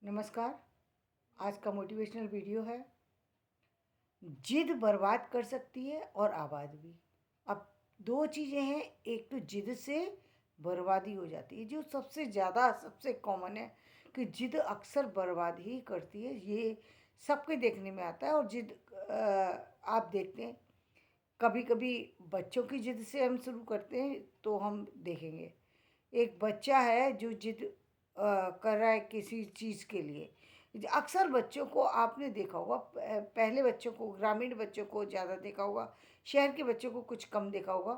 नमस्कार। आज का मोटिवेशनल वीडियो है। जिद बर्बाद कर सकती है और आबाद भी। अब दो चीज़ें हैं, एक तो जिद से बर्बादी हो जाती है, जो सबसे ज़्यादा सबसे कॉमन है कि जिद अक्सर बर्बाद ही करती है। ये सबके देखने में आता है। और जिद आप देखते हैं, कभी कभी बच्चों की जिद से हम शुरू करते हैं तो हम देखेंगे एक बच्चा है जो जिद कर रहा है किसी चीज़ के लिए। अक्सर बच्चों को आपने देखा होगा, पहले बच्चों को, ग्रामीण बच्चों को ज़्यादा देखा होगा, शहर के बच्चों को कुछ कम देखा होगा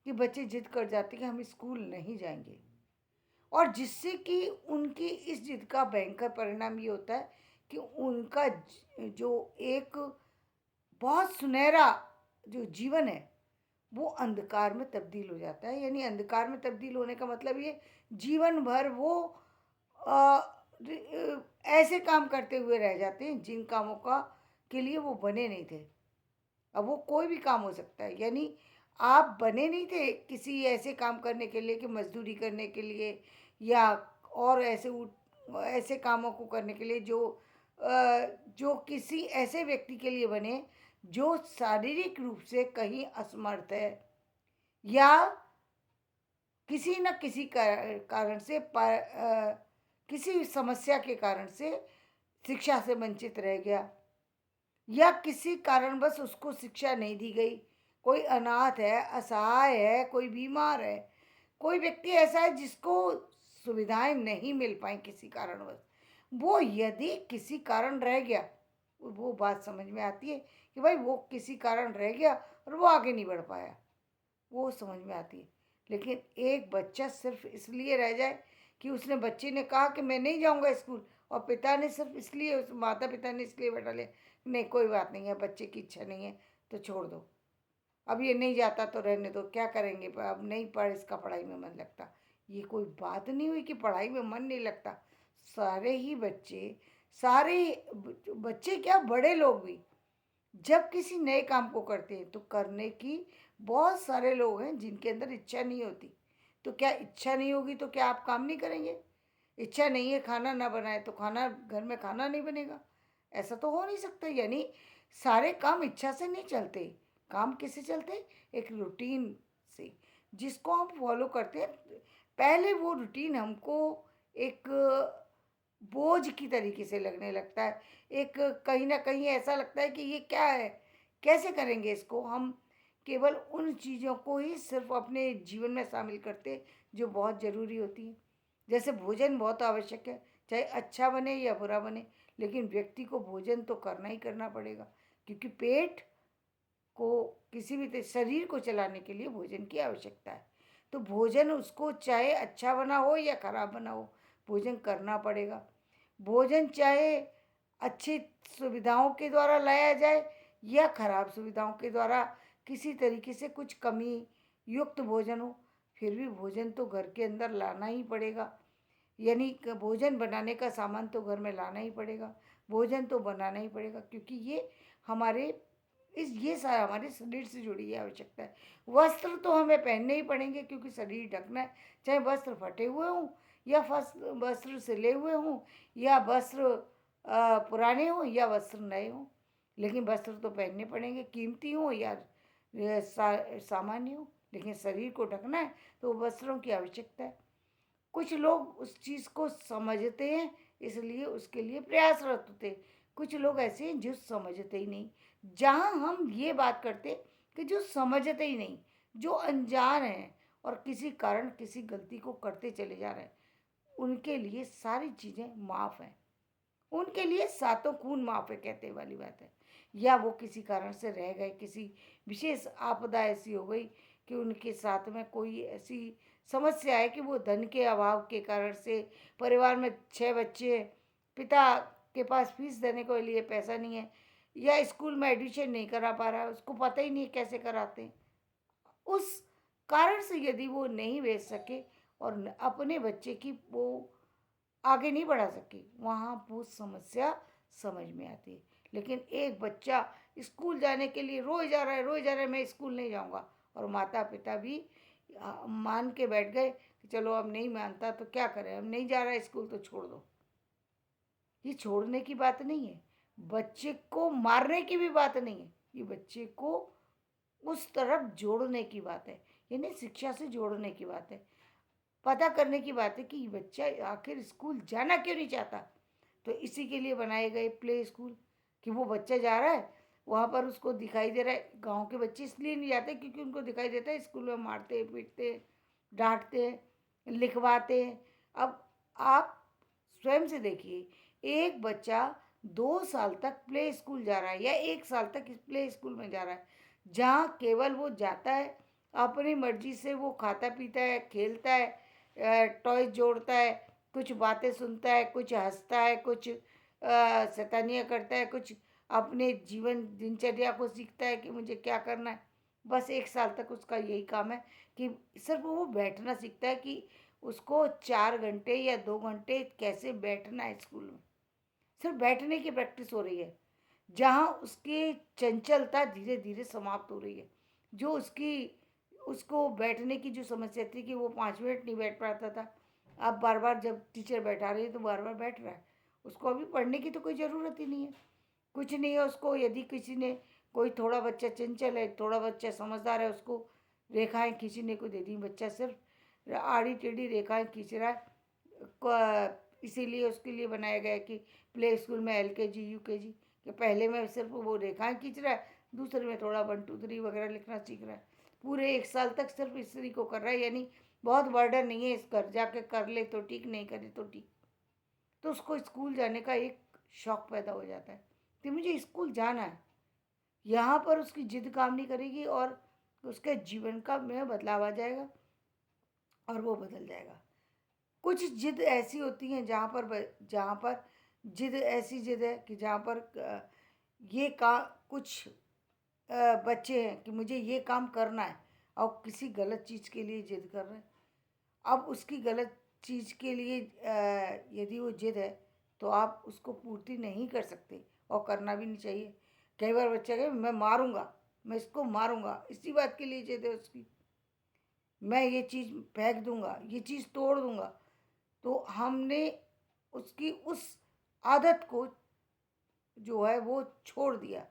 कि बच्चे जिद कर जाते हैं कि हम स्कूल नहीं जाएंगे। और जिससे कि उनकी इस जिद का भयंकर परिणाम ये होता है कि उनका जो एक बहुत सुनहरा जो जीवन है वो अंधकार में तब्दील हो जाता है। यानी अंधकार में तब्दील होने का मतलब ये, जीवन भर वो अ, ऐसे काम करते हुए रह जाते हैं जिन कामों का के लिए वो बने नहीं थे। अब वो कोई भी काम हो सकता है। यानी आप बने नहीं थे किसी ऐसे काम करने के लिए कि मजदूरी करने के लिए, या और ऐसे कामों को करने के लिए जो किसी ऐसे व्यक्ति के लिए बने जो शारीरिक रूप से कहीं असमर्थ है, या किसी न किसी कारण से किसी समस्या के कारण से शिक्षा से वंचित रह गया, या किसी कारणवश उसको शिक्षा नहीं दी गई। कोई अनाथ है, असहाय है, कोई बीमार है, कोई व्यक्ति ऐसा है जिसको सुविधाएं नहीं मिल पाई किसी कारणवश। वो यदि किसी कारण रह गया, वो बात समझ में आती है कि भाई वो किसी कारण रह गया और वो आगे नहीं बढ़ पाया, वो समझ में आती है। लेकिन एक बच्चा सिर्फ इसलिए रह जाए कि उसने बच्चे ने कहा कि मैं नहीं जाऊंगा स्कूल, और पिता ने सिर्फ इसलिए, उस माता पिता ने इसलिए बैठा लिया, नहीं कोई बात नहीं है, बच्चे की इच्छा नहीं है तो छोड़ दो, अब ये नहीं जाता तो रहने दो, क्या करेंगे, अब नहीं पढ़, इसका पढ़ाई में मन लगता। ये कोई बात नहीं हुई कि पढ़ाई में मन नहीं लगता। सारे ही बच्चे, सारे बच्चे क्या, बड़े लोग भी जब किसी नए काम को करते हैं तो करने की, बहुत सारे लोग हैं जिनके अंदर इच्छा नहीं होती। तो क्या इच्छा नहीं होगी तो क्या आप काम नहीं करेंगे? इच्छा नहीं है, खाना ना बनाए तो खाना, घर में खाना नहीं बनेगा, ऐसा तो हो नहीं सकता। यानी सारे काम इच्छा से नहीं चलते। काम किससे चलते? एक रूटीन से, जिसको हम फॉलो करते हैं। पहले वो रूटीन हमको एक बोझ की तरीके से लगने लगता है। एक कहीं न कहीं ऐसा लगता है कि ये क्या है? कैसे करेंगे इसको? हम केवल उन चीज़ों को ही सिर्फ़ अपने जीवन में शामिल करते हैं जो बहुत ज़रूरी होती हैं। जैसे भोजन बहुत आवश्यक है, चाहे अच्छा बने या बुरा बने, लेकिन व्यक्ति को भोजन तो करना ही करना पड़ेगा, क्योंकि पेट को, किसी भी शरीर को चलाने के लिए भोजन की आवश्यकता है। तो भोजन उसको चाहे अच्छा बना हो या खराब बना हो, भोजन करना पड़ेगा। भोजन चाहे अच्छी सुविधाओं के द्वारा लाया जाए या खराब सुविधाओं के द्वारा, किसी तरीके से कुछ कमी युक्त भोजन हो, फिर भी भोजन तो घर के अंदर लाना ही पड़ेगा। यानी भोजन बनाने का सामान तो घर में लाना ही पड़ेगा, भोजन तो बनाना ही पड़ेगा, क्योंकि ये हमारे ये सारा हमारे शरीर से जुड़ी हुई आवश्यकता है। वस्त्र तो हमें पहनने ही पड़ेंगे क्योंकि शरीर ढकना है, चाहे वस्त्र फटे हुए हों या वस्त्र सिले हुए हों, या वस्त्र पुराने हों या वस्त्र नए हों, लेकिन वस्त्र तो पहनने पड़ेंगे, कीमती हों या सामान्य हों। लेकिन शरीर को ढकना है तो वस्त्रों की आवश्यकता है। कुछ लोग उस चीज़ को समझते हैं, इसलिए उसके लिए प्रयासरत होते हैं। कुछ लोग ऐसे हैं जो समझते ही नहीं। जहाँ हम ये बात करते कि जो समझते ही नहीं, जो अनजान हैं और किसी कारण किसी गलती को करते चले जा रहे हैं, उनके लिए सारी चीज़ें माफ़ हैं। उनके लिए सातों खून माफ़ है, कहते वाली बात है। या वो किसी कारण से रह गए, किसी विशेष आपदा ऐसी हो गई कि उनके साथ में कोई ऐसी समस्या है कि वो धन के अभाव के कारण से, परिवार में 6 बच्चे हैं, पिता के पास फीस देने के लिए पैसा नहीं है, या स्कूल में एडमिशन नहीं करा पा रहा है, उसको पता ही नहीं है कैसे कराते हैं। उस कारण से यदि वो नहीं भेज सके और अपने बच्चे की वो आगे नहीं बढ़ा सके, वहाँ वो समस्या समझ में आती है। लेकिन एक बच्चा स्कूल जाने के लिए रोज़ जा रहा है, रोज़ जा रहा है, मैं स्कूल नहीं जाऊँगा, और माता पिता भी मान के बैठ गए कि चलो अब नहीं मानता तो क्या करें, अब नहीं जा रहा है स्कूल तो छोड़ दो। ये छोड़ने की बात नहीं है, बच्चे को मारने की भी बात नहीं है, ये बच्चे को उस तरफ जोड़ने की बात है, यानी शिक्षा से जोड़ने की बात है। पता करने की बात है कि ये बच्चा आखिर स्कूल जाना क्यों नहीं चाहता। तो इसी के लिए बनाए गए प्ले स्कूल कि वो बच्चा जा रहा है, वहाँ पर उसको दिखाई दे रहा है। गांव के बच्चे इसलिए नहीं जाते क्योंकि उनको दिखाई देता है स्कूल में मारते पीटते डांटते लिखवाते। अब आप स्वयं से देखिए, एक बच्चा 2 साल तक प्ले स्कूल जा रहा है या 1 साल तक इस प्ले स्कूल में जा रहा है, जहाँ केवल वो जाता है, अपनी मर्जी से वो खाता पीता है, खेलता है, टॉयज जोड़ता है, कुछ बातें सुनता है, कुछ हंसता है, कुछ शैतानियाँ करता है, कुछ अपने जीवन दिनचर्या को सीखता है कि मुझे क्या करना है। बस 1 साल तक उसका यही काम है कि सिर्फ वो बैठना सीखता है कि उसको 4 घंटे या 2 घंटे कैसे बैठना है स्कूल में। सिर्फ बैठने की प्रैक्टिस हो रही है, जहाँ उसकी चंचलता धीरे धीरे समाप्त हो रही है। जो उसकी उसको बैठने की जो समस्या थी कि वो 5 मिनट नहीं बैठ पाता था, अब बार बार जब टीचर बैठा रही है तो बार बार बैठ रहा है। उसको अभी पढ़ने की तो कोई ज़रूरत ही नहीं है, कुछ नहीं है उसको। यदि किसी ने कोई थोड़ा बच्चा चंचल है, थोड़ा बच्चा समझदार है, उसको रेखाएं खींचने को दे दी, बच्चा सिर्फ आड़ी टेढ़ी रेखाएं खींच रहा है। इसीलिए उसके लिए बनाया गया है कि प्ले स्कूल में LKG UKG कि पहले में सिर्फ वो रेखाएं खींच रहा है, दूसरे में थोड़ा 1 2 3 वगैरह लिखना सीख रहा है। पूरे 1 साल तक सिर्फ इसी को कर रहा है, यानी बहुत बर्डन नहीं है, इस घर जाके कर ले तो ठीक, नहीं करे तो ठीक। तो उसको स्कूल जाने का एक शौक पैदा हो जाता है कि मुझे स्कूल जाना है। यहाँ पर उसकी जिद काम नहीं करेगी और उसके जीवन का में बदलाव आ जाएगा और वो बदल जाएगा। कुछ जिद ऐसी होती हैं जहाँ पर जिद ऐसी जिद है कि जहाँ पर ये का कुछ बच्चे हैं कि मुझे ये काम करना है और किसी गलत चीज़ के लिए जिद कर रहे हैं। अब उसकी गलत चीज़ के लिए यदि वो जिद है तो आप उसको पूर्ति नहीं कर सकते और करना भी नहीं चाहिए। कई बार बच्चा कहे मैं मारूंगा, मैं इसको मारूंगा, इसी बात के लिए जिद है उसकी, मैं ये चीज़ फेंक दूंगा, ये चीज़ तोड़ दूंगा। तो हमने उसकी उस आदत को जो है वो छोड़ दिया,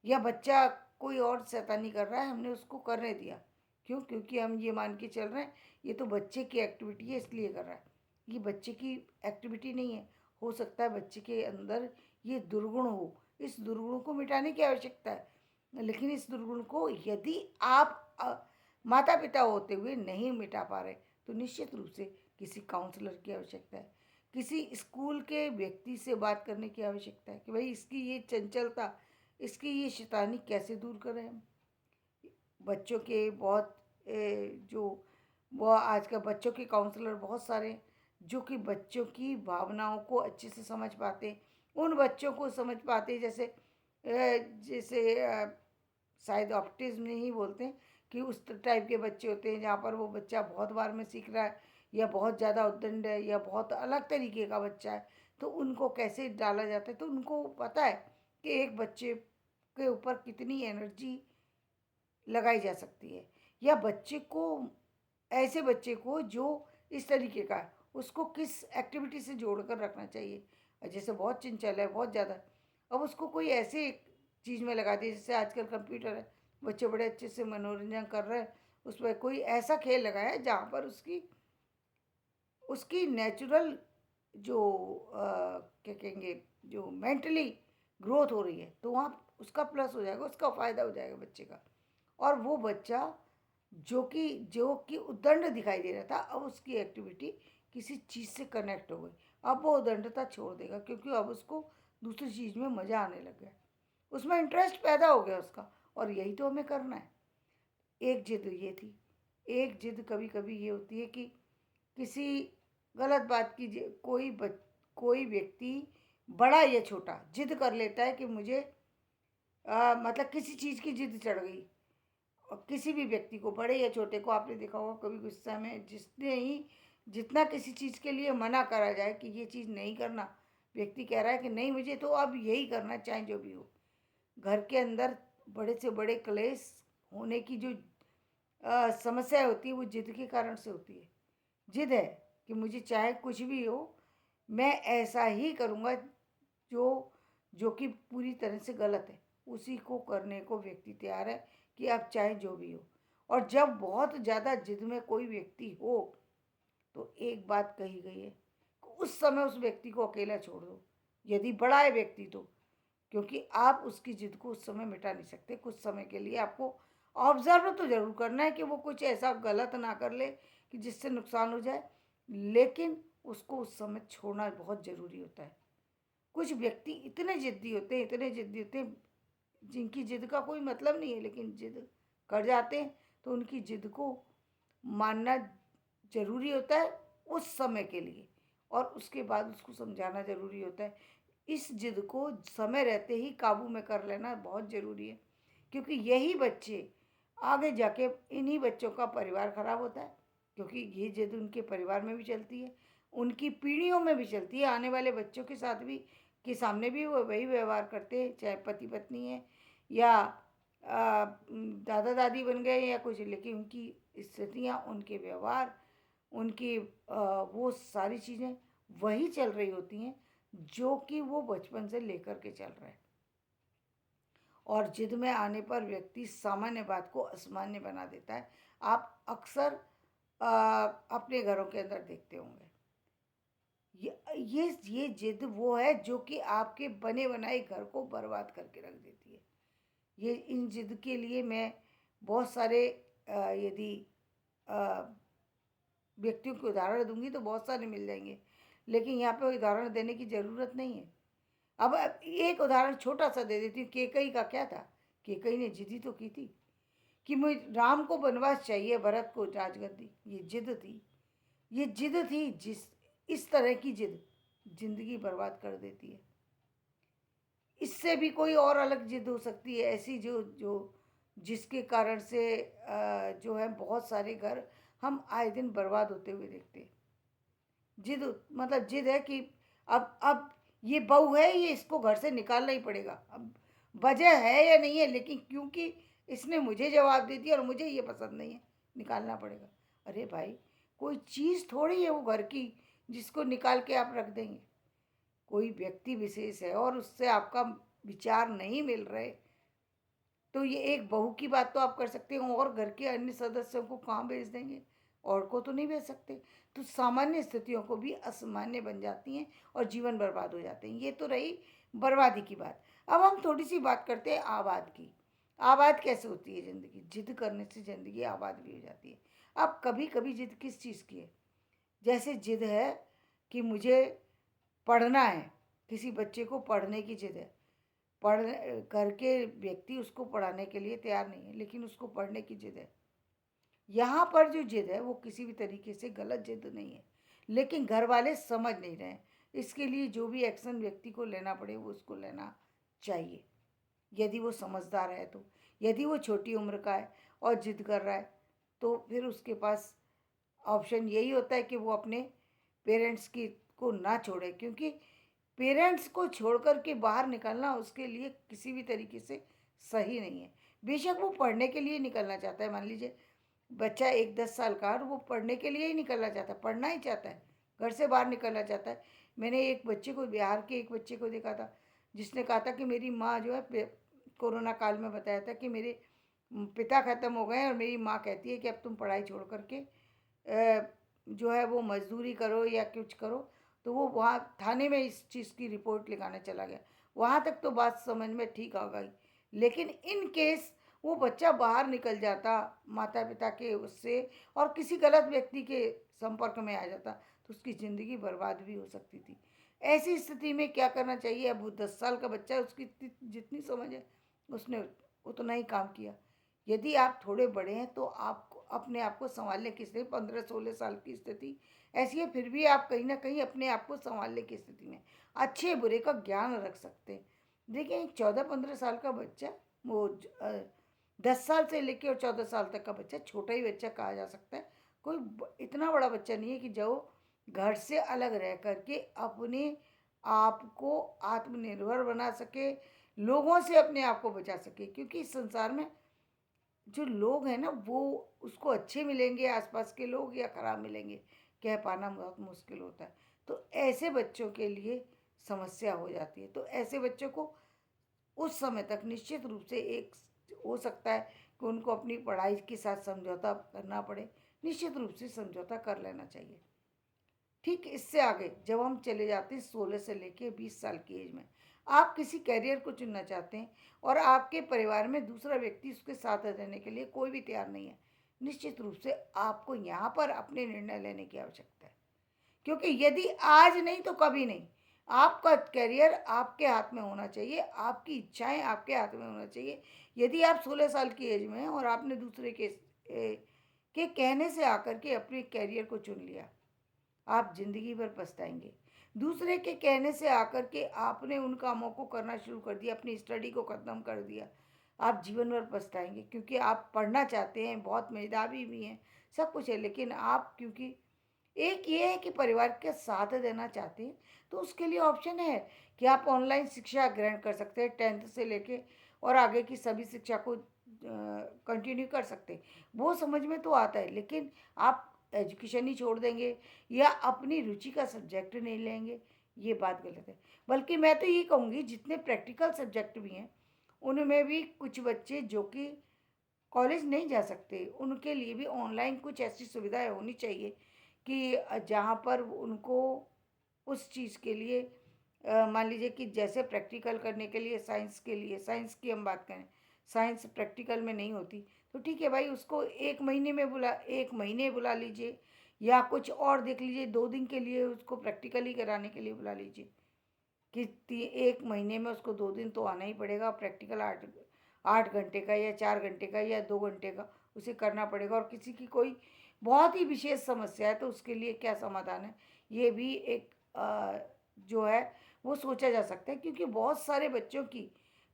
या बच्चा कोई और शैतानी कर रहा है, हमने उसको करने दिया। क्यों? क्योंकि हम ये मान के चल रहे हैं ये तो बच्चे की एक्टिविटी है इसलिए कर रहा है। ये बच्चे की एक्टिविटी नहीं है। हो सकता है बच्चे के अंदर ये दुर्गुण हो, इस दुर्गुण को मिटाने की आवश्यकता है। लेकिन इस दुर्गुण को यदि आप माता पिता होते हुए नहीं मिटा पा रहे तो निश्चित रूप से किसी काउंसलर की आवश्यकता है, किसी स्कूल के व्यक्ति से बात करने की आवश्यकता है कि भाई इसकी ये चंचलता, इसकी ये शैतानी कैसे दूर करें हम। बच्चों के बहुत जो वो आजकल बच्चों के काउंसलर बहुत सारे हैं, जो कि बच्चों की भावनाओं को अच्छे से समझ पाते, उन बच्चों को समझ पाते जैसे शायद ऑटिज्म नहीं बोलते हैं कि उस टाइप के बच्चे होते हैं जहाँ पर वो बच्चा बहुत बार में सीख रहा है या बहुत ज़्यादा उद्दंड है या बहुत अलग तरीके का बच्चा है, तो उनको कैसे डाला जाता है। तो उनको पता है कि एक बच्चे के ऊपर कितनी एनर्जी लगाई जा सकती है, या बच्चे को, ऐसे बच्चे को जो इस तरीके का है उसको किस एक्टिविटी से जोड़ कर रखना चाहिए। जैसे बहुत चंचल है बहुत ज़्यादा, अब उसको कोई ऐसे चीज़ में लगा दिया, जैसे आजकल कंप्यूटर है, बच्चे बड़े अच्छे से मनोरंजन कर रहे हैं, उस पर कोई ऐसा खेल लगाया है जहाँ पर उसकी उसकी नेचुरल जो क्या कहेंगे, जो मेंटली ग्रोथ हो रही है, तो वहाँ उसका प्लस हो जाएगा, उसका फ़ायदा हो जाएगा बच्चे का। और वो बच्चा जो कि उद्दंड दिखाई दे रहा था, अब उसकी एक्टिविटी किसी चीज़ से कनेक्ट हो गई। अब वो उद्दंडता छोड़ देगा क्योंकि अब उसको दूसरी चीज़ में मज़ा आने लग गया, उसमें इंटरेस्ट पैदा हो गया उसका। और यही तो हमें करना है। एक जिद ये थी, एक जिद कभी कभी ये होती है कि किसी गलत बात की कोई व्यक्ति बड़ा या छोटा जिद कर लेता है कि मुझे मतलब किसी चीज़ की जिद चढ़ गई। और किसी भी व्यक्ति को, बड़े या छोटे को, आपने देखा होगा कभी गुस्सा में जिसने ही जितना किसी चीज़ के लिए मना करा जाए कि ये चीज़ नहीं करना, व्यक्ति कह रहा है कि नहीं मुझे तो अब यही करना चाहे जो भी हो। घर के अंदर बड़े से बड़े क्लेश होने की जो समस्या होती है वो जिद के कारण से होती है। जिद है कि मुझे चाहे कुछ भी हो मैं ऐसा ही करूँगा जो जो कि पूरी तरह से गलत है, उसी को करने को व्यक्ति तैयार है कि आप चाहे जो भी हो। और जब बहुत ज़्यादा जिद में कोई व्यक्ति हो तो एक बात कही गई है, उस समय उस व्यक्ति को अकेला छोड़ दो, यदि बड़ा है व्यक्ति तो, क्योंकि आप उसकी जिद को उस समय मिटा नहीं सकते। कुछ समय के लिए आपको ऑब्जर्व तो ज़रूर करना है कि वो कुछ ऐसा गलत ना कर ले कि जिससे नुकसान हो जाए, लेकिन उसको उस समय छोड़ना बहुत ज़रूरी होता है। कुछ व्यक्ति इतने ज़िद्दी होते हैं, इतने ज़िद्दी होते हैं, जिनकी ज़िद का कोई मतलब नहीं है, लेकिन ज़िद कर जाते हैं, तो उनकी ज़िद को मानना ज़रूरी होता है उस समय के लिए, और उसके बाद उसको समझाना ज़रूरी होता है। इस ज़िद को समय रहते ही काबू में कर लेना बहुत ज़रूरी है, क्योंकि यही बच्चे आगे जाके, इन्हीं बच्चों का परिवार ख़राब होता है, क्योंकि ये ज़िद उनके परिवार में भी चलती है, उनकी पीढ़ियों में भी चलती है। आने वाले बच्चों के साथ भी, के सामने भी वो वही व्यवहार करते हैं, चाहे पति पत्नी है या दादा दादी बन गए या कुछ, लेकिन उनकी स्थितियाँ, उनके व्यवहार, उनकी वो सारी चीज़ें वही चल रही होती हैं जो कि वो बचपन से लेकर के चल रहे हैं। और जिद में आने पर व्यक्ति सामान्य बात को असामान्य बना देता है। आप अक्सर अपने घरों के अंदर देखते होंगे। ये जिद वो है जो कि आपके बने बनाए घर को बर्बाद करके रख देती है। ये इन जिद के लिए मैं बहुत सारे यदि व्यक्तियों के उदाहरण दूंगी तो बहुत सारे मिल जाएंगे, लेकिन यहाँ पे उदाहरण देने की ज़रूरत नहीं है। अब एक उदाहरण छोटा सा दे देती हूँ। केकई का क्या था? केकई ने जिद ही तो की थी कि मुझे राम को वनवास चाहिए, भरत को राजगद्दी। ये जिद थी, ये जिद थी। इस तरह की जिद जिंदगी बर्बाद कर देती है। इससे भी कोई और अलग जिद हो सकती है ऐसी, जो जो जिसके कारण से जो है बहुत सारे घर हम आए दिन बर्बाद होते हुए देखते हैं। जिद मतलब जिद है कि अब ये बहू है, ये इसको घर से निकालना ही पड़ेगा। अब वजह है या नहीं है, लेकिन क्योंकि इसने मुझे जवाब दे दिया और मुझे ये पसंद नहीं है, निकालना पड़ेगा। अरे भाई, कोई चीज़ थोड़ी है वो घर की जिसको निकाल के आप रख देंगे। कोई व्यक्ति विशेष है और उससे आपका विचार नहीं मिल रहे, तो ये एक बहू की बात तो आप कर सकते हो, और घर के अन्य सदस्यों को कहाँ भेज देंगे? और को तो नहीं भेज सकते। तो सामान्य स्थितियों को भी असामान्य बन जाती हैं और जीवन बर्बाद हो जाते हैं। ये तो रही बर्बादी की बात। अब हम थोड़ी सी बात करते हैं आबाद की। आबाद कैसे होती है ज़िंदगी? जिद करने से ज़िंदगी आबाद भी हो जाती है। अब कभी कभी जिद किस चीज़ की है? जैसे जिद है कि मुझे पढ़ना है, किसी बच्चे को पढ़ने की जिद है। पढ़ घर के व्यक्ति उसको पढ़ाने के लिए तैयार नहीं है, लेकिन उसको पढ़ने की जिद है। यहाँ पर जो जिद है वो किसी भी तरीके से गलत जिद नहीं है, लेकिन घर वाले समझ नहीं रहे हैं। इसके लिए जो भी एक्शन व्यक्ति को लेना पड़े वो उसको लेना चाहिए, यदि वो समझदार है तो। यदि वो छोटी उम्र का है और जिद कर रहा है, तो फिर उसके पास ऑप्शन यही होता है कि वो अपने पेरेंट्स की को ना छोड़े, क्योंकि पेरेंट्स को छोड़ कर के बाहर निकलना उसके लिए किसी भी तरीके से सही नहीं है। बेशक वो पढ़ने के लिए निकलना चाहता है, मान लीजिए बच्चा 1-10 साल का, और वो पढ़ने के लिए ही निकलना चाहता है, पढ़ना ही चाहता है, घर से बाहर निकलना चाहता है। मैंने एक बच्चे को, बिहार के एक बच्चे को देखा था, जिसने कहा था कि मेरी माँ जो है, कोरोना काल में बताया था कि मेरे पिता ख़त्म हो गए हैं और मेरी माँ कहती है कि अब तुम पढ़ाई छोड़ करके जो है वो मजदूरी करो या कुछ करो। तो वो वहाँ थाने में इस चीज़ की रिपोर्ट लिखाने चला गया। वहाँ तक तो बात समझ में ठीक आ गई, लेकिन इन केस वो बच्चा बाहर निकल जाता माता पिता के उससे, और किसी गलत व्यक्ति के संपर्क में आ जाता, तो उसकी ज़िंदगी बर्बाद भी हो सकती थी। ऐसी स्थिति में क्या करना चाहिए? अब वो 10 साल का बच्चा है, उसकी जितनी समझ है उसने उतना ही काम किया। यदि आप थोड़े बड़े हैं तो आपको अपने आप को संभालने की स्थिति, 15-16 साल की स्थिति ऐसी है, फिर भी आप कहीं ना कहीं अपने आप को संभालने की स्थिति में अच्छे बुरे का ज्ञान रख सकते हैं। देखिए, 14-15 साल का बच्चा, वो 10 साल से लेकर और 14 साल तक का बच्चा छोटा ही बच्चा कहा जा सकता है। कोई इतना बड़ा बच्चा नहीं है कि जो घर से अलग रह करके अपने आप को आत्मनिर्भर बना सके, लोगों से अपने आप को बचा सके। क्योंकि इस संसार में जो लोग हैं ना, वो उसको अच्छे मिलेंगे आसपास के लोग या खराब मिलेंगे, कह पाना बहुत मुश्किल होता है। तो ऐसे बच्चों के लिए समस्या हो जाती है। तो ऐसे बच्चों को उस समय तक निश्चित रूप से एक हो सकता है कि उनको अपनी पढ़ाई के साथ समझौता करना पड़े, निश्चित रूप से समझौता कर लेना चाहिए। ठीक इससे आगे जब हम चले जाते हैं 16 से लेके 20 साल की एज में, आप किसी करियर को चुनना चाहते हैं और आपके परिवार में दूसरा व्यक्ति उसके साथ रहने के लिए कोई भी तैयार नहीं है, निश्चित रूप से आपको यहाँ पर अपने निर्णय लेने की आवश्यकता है। क्योंकि यदि आज नहीं तो कभी नहीं, आपका करियर आपके हाथ में होना चाहिए, आपकी इच्छाएं आपके हाथ में होना चाहिए। यदि आप 16 साल की एज में हैं और आपने दूसरे के कहने से आकर के अपने करियर को चुन लिया, आप ज़िंदगी भर पछताएंगे। दूसरे के कहने से आकर के आपने उन कामों को करना शुरू कर दिया, अपनी स्टडी को ख़त्म कर दिया, आप जीवन भर पछताएंगे। क्योंकि आप पढ़ना चाहते हैं, बहुत मेधावी भी हैं, सब कुछ है, लेकिन आप क्योंकि एक ये है कि परिवार के साथ देना चाहते हैं, तो उसके लिए ऑप्शन है कि आप ऑनलाइन शिक्षा ग्रहण कर सकते हैं 10th से लेके और आगे की सभी शिक्षा को कंटिन्यू कर सकते हैं। वो समझ में तो आता है, लेकिन आप एजुकेशन ही छोड़ देंगे या अपनी रुचि का सब्जेक्ट नहीं लेंगे, ये बात गलत है। बल्कि मैं तो ये कहूँगी जितने प्रैक्टिकल सब्जेक्ट भी हैं, उनमें भी कुछ बच्चे जो कि कॉलेज नहीं जा सकते, उनके लिए भी ऑनलाइन कुछ ऐसी सुविधाएं होनी चाहिए कि जहाँ पर उनको उस चीज़ के लिए मान लीजिए कि जैसे प्रैक्टिकल करने के लिए साइंस के लिए, साइंस की हम बात करें, साइंस प्रैक्टिकल में नहीं होती, तो ठीक है भाई, उसको 1 महीने बुला लीजिए या कुछ और देख लीजिए, 2 दिन के लिए उसको प्रैक्टिकली कराने के लिए बुला लीजिए कि 1 महीने में उसको 2 दिन तो आना ही पड़ेगा। प्रैक्टिकल 8 घंटे का या 4 घंटे का या 2 घंटे का उसे करना पड़ेगा। और किसी की कोई बहुत ही विशेष समस्या है तो उसके लिए क्या समाधान है, ये भी एक जो है वो सोचा जा सकता है। क्योंकि बहुत सारे बच्चों की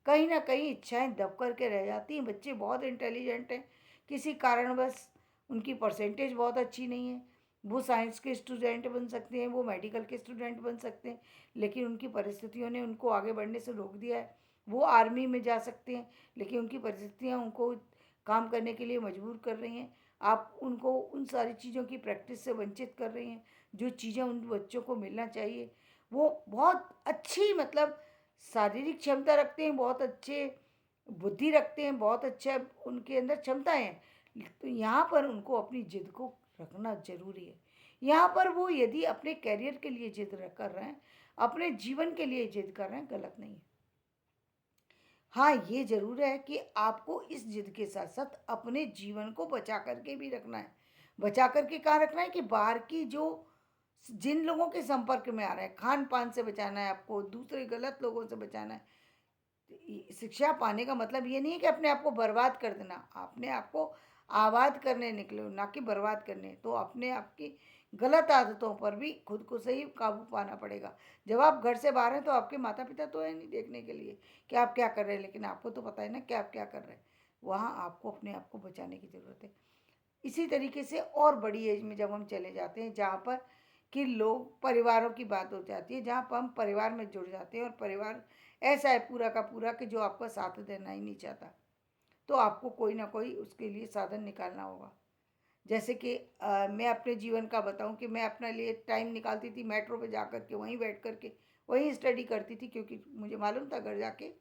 कहीं ना कहीं इच्छाएं दब करके रह जाती हैं। बच्चे बहुत इंटेलिजेंट हैं, किसी कारणवश उनकी परसेंटेज बहुत अच्छी नहीं है, वो साइंस के स्टूडेंट बन सकते हैं, वो मेडिकल के स्टूडेंट बन सकते हैं, लेकिन उनकी परिस्थितियों ने उनको आगे बढ़ने से रोक दिया है। वो आर्मी में जा सकते हैं, लेकिन उनकी परिस्थितियाँ उनको काम करने के लिए मजबूर कर रही हैं। आप उनको उन सारी चीज़ों की प्रैक्टिस से वंचित कर रही हैं, जो चीज़ें उन बच्चों को मिलना चाहिए। वो बहुत अच्छी मतलब शारीरिक क्षमता रखते हैं, बहुत अच्छे बुद्धि रखते हैं, बहुत अच्छा उनके अंदर क्षमताएँ हैं। तो यहाँ पर उनको अपनी ज़िद को रखना ज़रूरी है। यहाँ पर वो यदि अपने करियर के लिए ज़िद कर रहे हैं, अपने जीवन के लिए ज़िद कर रहे हैं, गलत नहीं है। हाँ, ये ज़रूर है कि आपको इस ज़िद के साथ-साथ अपने जीवन को बचा कर के भी रखना है। बचा कर के कहाँ रखना है कि बाहर की जो जिन लोगों के संपर्क में आ रहे हैं, खान-पान से बचाना है आपको, दूसरे गलत लोगों से बचाना है। शिक्षा पाने का मतलब ये नहीं है कि अपने आप को बर्बाद कर देना, अपने आप को आबाद करने निकले हो, ना कि बर्बाद करने। तो अपने आप की गलत आदतों पर भी खुद को सही काबू पाना पड़ेगा। जब आप घर से बाहर हैं तो आपके माता पिता तो है नहीं देखने के लिए कि आप क्या कर रहे हैं, लेकिन आपको तो पता है ना कि आप क्या कर रहे हैं। वहाँ आपको अपने आप को बचाने की ज़रूरत है। इसी तरीके से और बड़ी एज में जब हम चले जाते हैं, जहाँ पर कि लोग परिवारों की बात हो जाती है, जहाँ पर हम परिवार में जुड़ जाते हैं और परिवार ऐसा है पूरा का पूरा कि जो आपका साथ देना ही नहीं चाहता, तो आपको कोई ना कोई उसके लिए साधन निकालना होगा। जैसे कि मैं अपने जीवन का बताऊं कि मैं अपने लिए टाइम निकालती थी मेट्रो पे जा कर के, वहीं बैठ कर के वहीं स्टडी करती थी, क्योंकि मुझे मालूम था घर जाके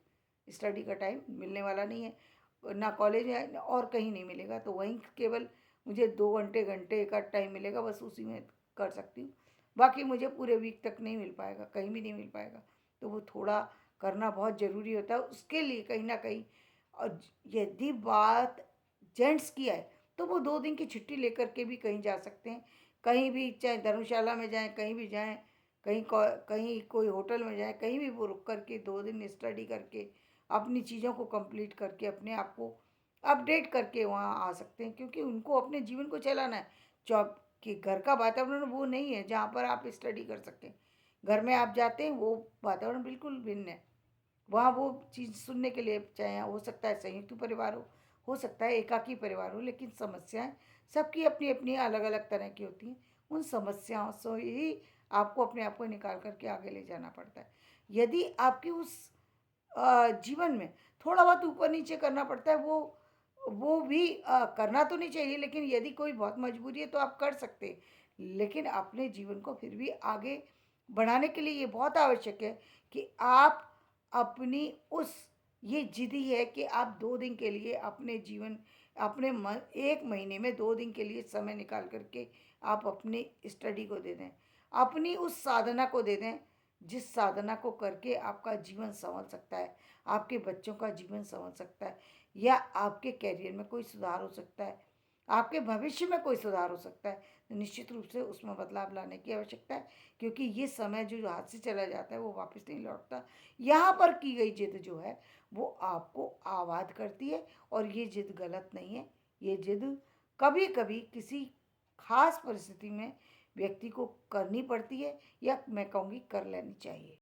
स्टडी का टाइम मिलने वाला नहीं है, ना कॉलेज है और कहीं नहीं मिलेगा। तो वहीं केवल मुझे 2 घंटे घंटे का टाइम मिलेगा, बस उसी में कर सकती हूँ। बाकी मुझे पूरे वीक तक नहीं मिल पाएगा, कहीं भी नहीं मिल पाएगा। तो वो थोड़ा करना बहुत ज़रूरी होता है उसके लिए कहीं ना कहीं। और यदि बात जेंट्स की है तो वो 2 दिन की छुट्टी लेकर के भी कहीं जा सकते हैं, कहीं भी, चाहे धर्मशाला में जाएं, कहीं भी जाएं, कहीं कोई होटल में जाएं, कहीं भी वो रुक करके 2 दिन स्टडी करके अपनी चीज़ों को कंप्लीट करके अपने आप को अपडेट करके वहाँ आ सकते हैं। क्योंकि उनको अपने जीवन को चलाना है। जॉब कि घर का वातावरण वो नहीं है जहाँ पर आप स्टडी कर सकें। घर में आप जाते हैं वो वातावरण बिल्कुल भिन्न है। वहाँ वो चीज़ सुनने के लिए, चाहे हो सकता है संयुक्त परिवार हो सकता है एकाकी परिवार हो, लेकिन समस्याएं सबकी अपनी अपनी अलग अलग तरह की होती हैं। उन समस्याओं से ही आपको अपने आप को निकाल करके आगे ले जाना पड़ता है। यदि आपकी उस जीवन में थोड़ा बहुत ऊपर नीचे करना पड़ता है, वो भी करना तो नहीं चाहिए, लेकिन यदि कोई बहुत मजबूरी है तो आप कर सकते हैं। लेकिन अपने जीवन को फिर भी आगे बढ़ाने के लिए ये बहुत आवश्यक है कि आप अपनी उस ये जिद ही है कि आप 2 दिन के लिए अपने जीवन अपने म 1 महीने में 2 दिन के लिए समय निकाल कर के आप अपनी स्टडी को दे दें। अपनी उस साधना को दे दें, जिस साधना को करके आपका जीवन सँवर सकता है, आपके बच्चों का जीवन सँवर सकता है या आपके करियर में कोई सुधार हो सकता है, आपके भविष्य में कोई सुधार हो सकता है। तो निश्चित रूप से उसमें बदलाव लाने की आवश्यकता है, क्योंकि ये समय जो हाथ से चला जाता है वो वापस नहीं लौटता। यहाँ पर की गई जिद जो है वो आपको आबाद करती है और ये जिद गलत नहीं है। ये जिद कभी-कभी किसी खास परिस्थिति में व्यक्ति को करनी पड़ती है या मैं कहूँगी कर लेनी चाहिए।